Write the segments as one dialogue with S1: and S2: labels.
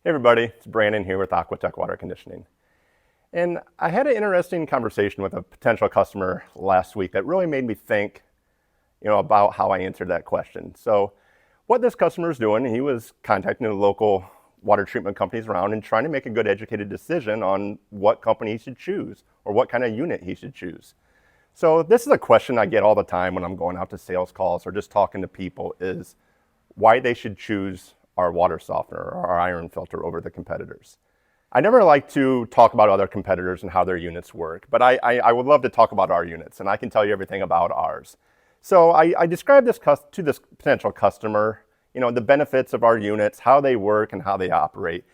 S1: Hey everybody, it's Brandon here with Aquatek Water Conditioning. And I had an interesting conversation with a potential customer last week that really made me think, about how I answered that question. So what this customer is doing, he was contacting the local water treatment companies around and trying to make a good educated decision on what company he should choose or what kind of unit he should choose. So this is a question I get all the time when I'm going out to sales calls or just talking to people is why they should choose our water softener or our iron filter over the competitors. I never like to talk about other competitors and how their units work, but I would love to talk about our units, and I can tell you everything about ours. So I described this to this potential customer, the benefits of our units, how they work and how they operate.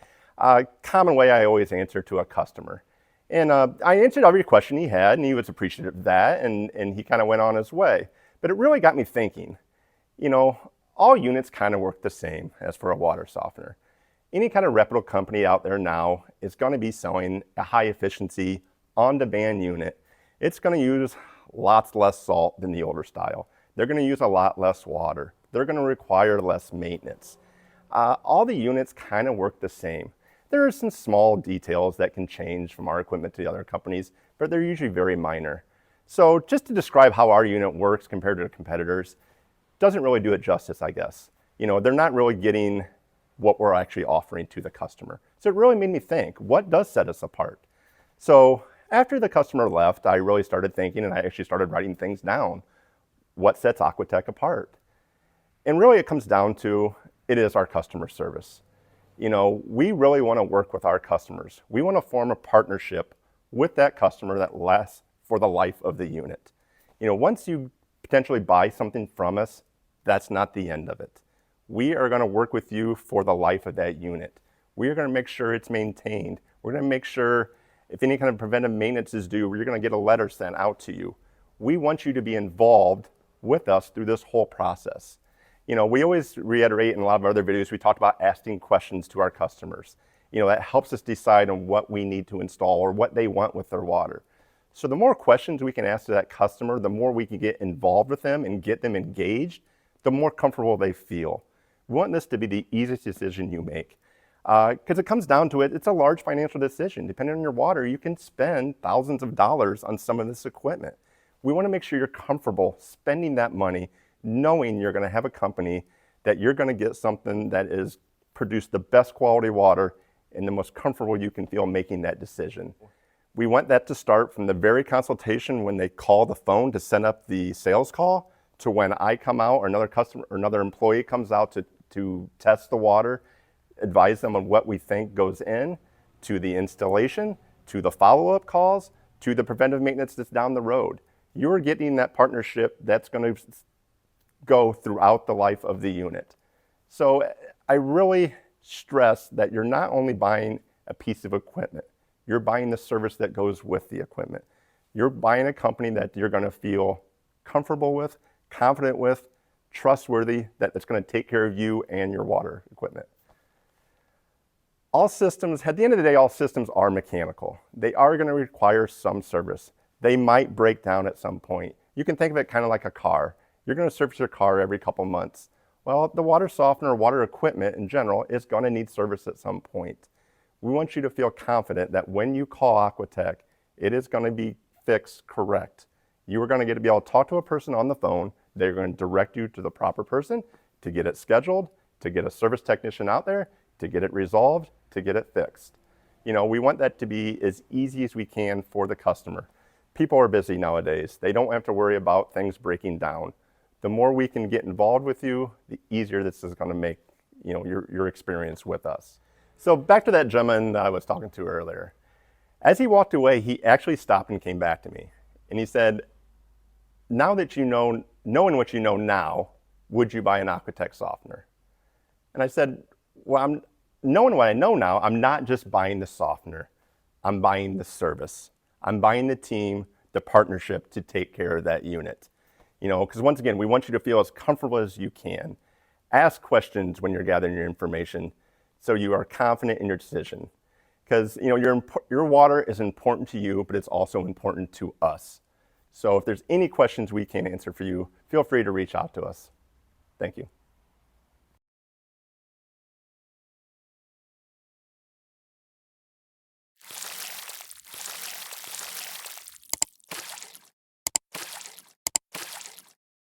S1: Common way I always answer to a customer. And I answered every question he had, and he was appreciative of that, and he kind of went on his way. But it really got me thinking, all units kind of work the same as for a water softener. Any kind of reputable company out there now is going to be selling a high efficiency, on-demand unit. It's going to use lots less salt than the older style. They're going to use a lot less water. They're going to require less maintenance. All the units kind of work the same. There are some small details that can change from our equipment to the other companies, but they're usually very minor. So just to describe how our unit works compared to the competitors, doesn't really do it justice, I guess. They're not really getting what we're actually offering to the customer. So it really made me think, what does set us apart? So after the customer left, I really started thinking, and I actually started writing things down. What sets Aquatek apart? And really it comes down to, it is our customer service. We really want to work with our customers. We want to form a partnership with that customer that lasts for the life of the unit. Once you potentially buy something from us, that's not the end of it. We are going to work with you for the life of that unit. We are going to make sure it's maintained. We're going to make sure if any kind of preventive maintenance is due, you're going to get a letter sent out to you. We want you to be involved with us through this whole process. We always reiterate in a lot of other videos, we talked about asking questions to our customers. That helps us decide on what we need to install or what they want with their water. So the more questions we can ask to that customer, the more we can get involved with them and get them engaged, the more comfortable they feel. We want this to be the easiest decision you make. Because it comes down to it, it's a large financial decision. Depending on your water, you can spend thousands of dollars on some of this equipment. We want to make sure you're comfortable spending that money, knowing you're going to have a company that you're going to get something that is produce the best quality water and the most comfortable you can feel making that decision. We want that to start from the very consultation when they call the phone to set up the sales call to when I come out or another customer or another employee comes out to test the water, advise them on what we think goes in, to the installation, to the follow-up calls, to the preventive maintenance that's down the road. You're getting that partnership that's going to go throughout the life of the unit. So I really stress that you're not only buying a piece of equipment, you're buying the service that goes with the equipment. You're buying a company that you're going to feel comfortable with, confident with, trustworthy, that it's going to take care of you and your water equipment. All systems, at the end of the day, all systems are mechanical. They are going to require some service. They might break down at some point. You can think of it kind of like a car. You're going to service your car every couple months. Well, the water softener, water equipment in general is going to need service at some point. We want you to feel confident that when you call Aquatek, it is going to be fixed correct. You are going to be able to talk to a person on the phone. They're going to direct you to the proper person to get it scheduled, to get a service technician out there, to get it resolved, to get it fixed. We want that to be as easy as we can for the customer. People are busy nowadays. They don't have to worry about things breaking down. The more we can get involved with you, the easier this is going to make your experience with us. So back to that gentleman that I was talking to earlier. As he walked away, he actually stopped and came back to me. And he said, now that knowing what you know now, would you buy an Aquatek softener? And I said, well, knowing what I know now, I'm not just buying the softener. I'm buying the service. I'm buying the team, the partnership to take care of that unit. Because once again, we want you to feel as comfortable as you can. Ask questions when you're gathering your information so you are confident in your decision. Because your water is important to you, but it's also important to us. So if there's any questions we can answer for you, feel free to reach out to us. Thank you.